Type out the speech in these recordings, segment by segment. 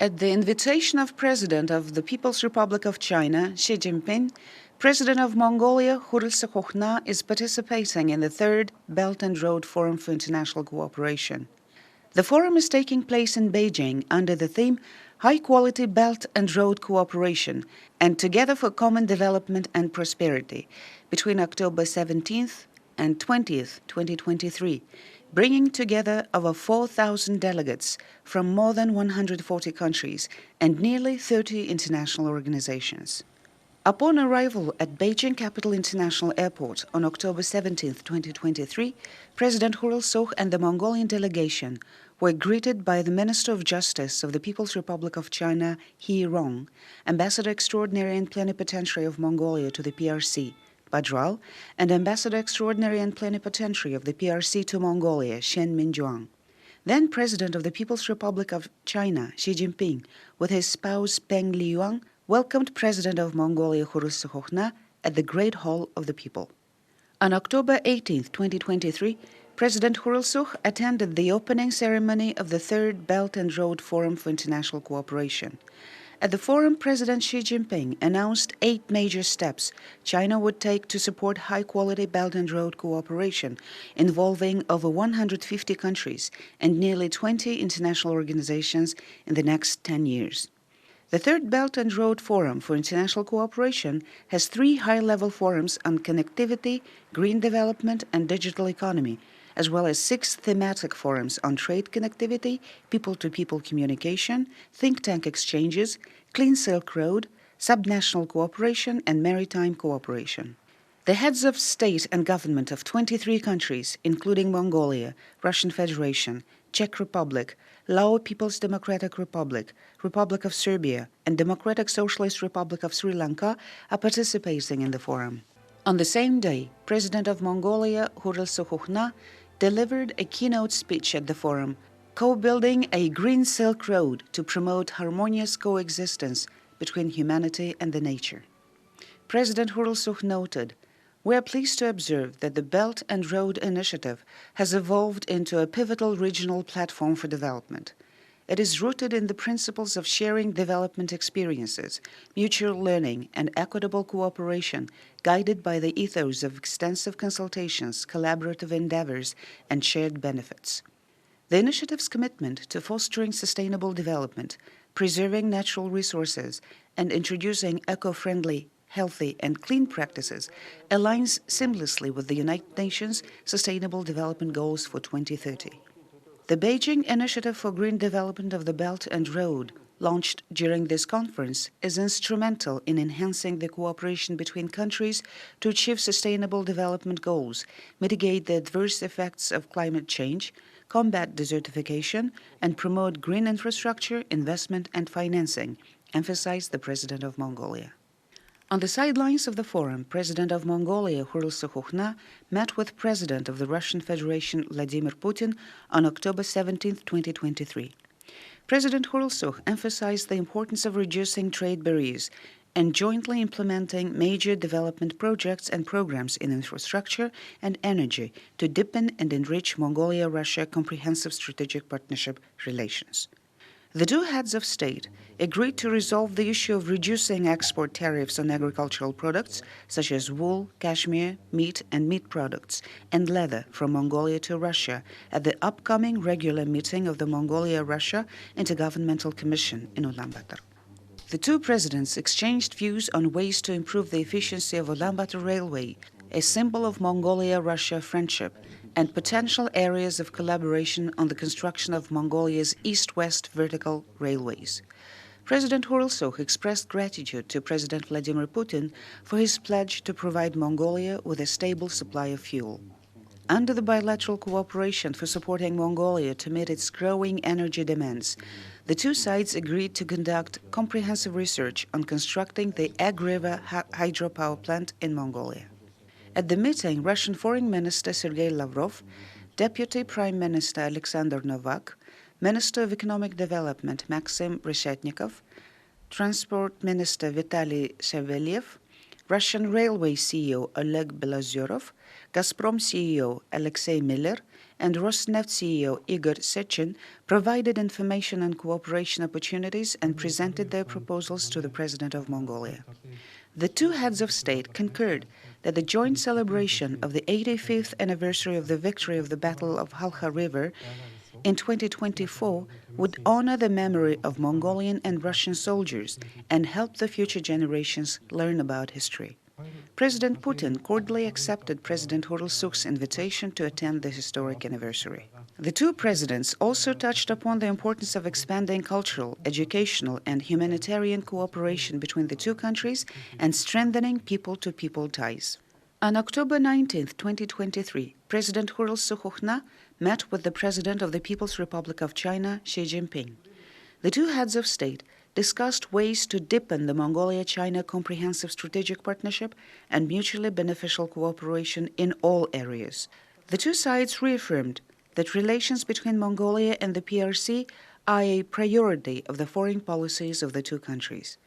At the invitation of President of the People's Republic of China, Xi Jinping, President of Mongolia, Khurelsukh Ukhnaa, is participating in the third Belt and Road Forum for International Cooperation. The forum is taking place in Beijing under the theme High-Quality Belt and Road Cooperation and Together for Common Development and Prosperity between October 17th and 20th, 2023, bringing together over 4,000 delegates from more than 140 countries and nearly 30 international organizations. Upon arrival at Beijing Capital International Airport on October 17, 2023, President Khurelsukh and the Mongolian delegation were greeted by the Minister of Justice of the People's Republic of China, He Rong, Ambassador Extraordinary and Plenipotentiary of Mongolia to the PRC, Badral, and Ambassador Extraordinary and Plenipotentiary of the PRC to Mongolia, Shen Minjuang. Then President of the People's Republic of China, Xi Jinping, with his spouse Peng Liyuan, welcomed President of Mongolia Khurelsukh Ukhnaa at the Great Hall of the People. On October 18, 2023, President Khurelsukh attended the opening ceremony of the Third Belt and Road Forum for International Cooperation. At the forum, President Xi Jinping announced 8 major steps China would take to support high-quality Belt and Road cooperation involving over 150 countries and nearly 20 international organizations in the next 10 years. The Third Belt and Road Forum for International Cooperation has 3 high-level forums on connectivity, green development, and digital economy, as well as 6 thematic forums on trade connectivity, people-to-people communication, think tank exchanges, Clean Silk Road, subnational cooperation, and maritime cooperation. The heads of state and government of 23 countries, including Mongolia, Russian Federation, Czech Republic, Lao People's Democratic Republic, Republic of Serbia, and Democratic Socialist Republic of Sri Lanka, are participating in the forum. On the same day, President of Mongolia, Khurelsukh Ukhnaa, delivered a keynote speech at the forum, co-building a Green Silk Road to promote harmonious coexistence between humanity and the nature. President Khurelsukh noted, "We are pleased to observe that the Belt and Road Initiative has evolved into a pivotal regional platform for development. It is rooted in the principles of sharing development experiences, mutual learning, and equitable cooperation, guided by the ethos of extensive consultations, collaborative endeavors, and shared benefits." The initiative's commitment to fostering sustainable development, preserving natural resources, and introducing eco-friendly, healthy, and clean practices aligns seamlessly with the United Nations Sustainable Development Goals for 2030. The Beijing Initiative for Green Development of the Belt and Road, launched during this conference, is instrumental in enhancing the cooperation between countries to achieve sustainable development goals, mitigate the adverse effects of climate change, combat desertification, and promote green infrastructure, investment, and financing, emphasized the President of Mongolia. On the sidelines of the forum, President of Mongolia, Khurelsukh Ukhnaa, met with President of the Russian Federation, Vladimir Putin, on October 17, 2023. President Khurelsukh emphasized the importance of reducing trade barriers and jointly implementing major development projects and programs in infrastructure and energy to deepen and enrich Mongolia-Russia comprehensive strategic partnership relations. The 2 heads of state agreed to resolve the issue of reducing export tariffs on agricultural products such as wool, cashmere, meat and meat products, and leather from Mongolia to Russia at the upcoming regular meeting of the Mongolia-Russia Intergovernmental Commission in Ulaanbaatar. The 2 presidents exchanged views on ways to improve the efficiency of Ulaanbaatar Railway, a symbol of Mongolia-Russia friendship, and potential areas of collaboration on the construction of Mongolia's east-west vertical railways. President Khurelsukh expressed gratitude to President Vladimir Putin for his pledge to provide Mongolia with a stable supply of fuel. Under the bilateral cooperation for supporting Mongolia to meet its growing energy demands, the 2 sides agreed to conduct comprehensive research on constructing the Ag River hydropower plant in Mongolia. At the meeting, Russian Foreign Minister Sergei Lavrov, Deputy Prime Minister Alexander Novak, Minister of Economic Development Maxim Reshetnikov, Transport Minister Vitaly Shevelyev, Russian Railway CEO Oleg Belozerov, Gazprom CEO Alexei Miller, and Rosneft CEO Igor Sechin provided information on cooperation opportunities and presented their proposals to the President of Mongolia. The two heads of state concurred that the joint celebration of the 85th anniversary of the victory of the Battle of Halkha River in 2024 would honor the memory of Mongolian and Russian soldiers and help the future generations learn about history. President Putin cordially accepted President Khurelsukh's invitation to attend the historic anniversary. The two presidents also touched upon the importance of expanding cultural, educational, and humanitarian cooperation between the two countries and strengthening people-to-people ties. On October 19, 2023, President Khurelsukh Ukhnaa met with the President of the People's Republic of China, Xi Jinping. The two heads of state discussed ways to deepen the Mongolia-China comprehensive strategic partnership and mutually beneficial cooperation in all areas. The two sides reaffirmed that relations between Mongolia and the PRC are a priority of the foreign policies of the two countries.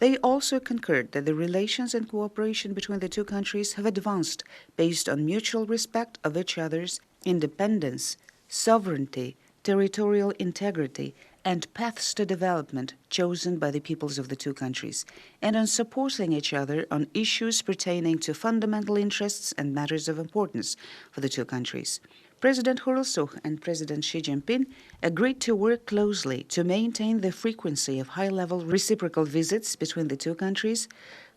They also concurred that the relations and cooperation between the two countries have advanced based on mutual respect of each other's independence, sovereignty, territorial integrity, and paths to development chosen by the peoples of the two countries, and on supporting each other on issues pertaining to fundamental interests and matters of importance for the two countries. President Khurelsukh and President Xi Jinping agreed to work closely to maintain the frequency of high-level reciprocal visits between the two countries,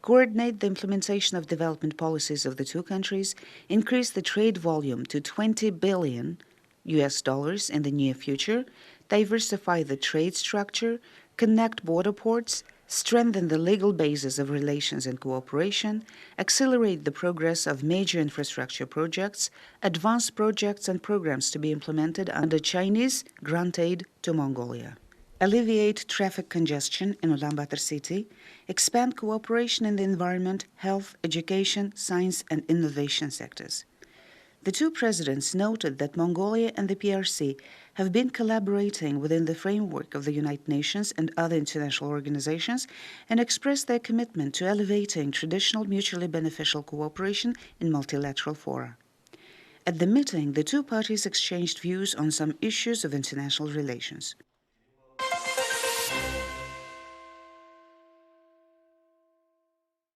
coordinate the implementation of development policies of the two countries, increase the trade volume to $20 billion in the near future, diversify the trade structure, connect border ports, strengthen the legal basis of relations and cooperation, accelerate the progress of major infrastructure projects, advance projects and programs to be implemented under Chinese grant aid to Mongolia, alleviate traffic congestion in Ulaanbaatar city, expand cooperation in the environment, health, education, science, and innovation sectors. The two presidents noted that Mongolia and the PRC have been collaborating within the framework of the United Nations and other international organizations and expressed their commitment to elevating traditional mutually beneficial cooperation in multilateral fora. At the meeting, the two parties exchanged views on some issues of international relations.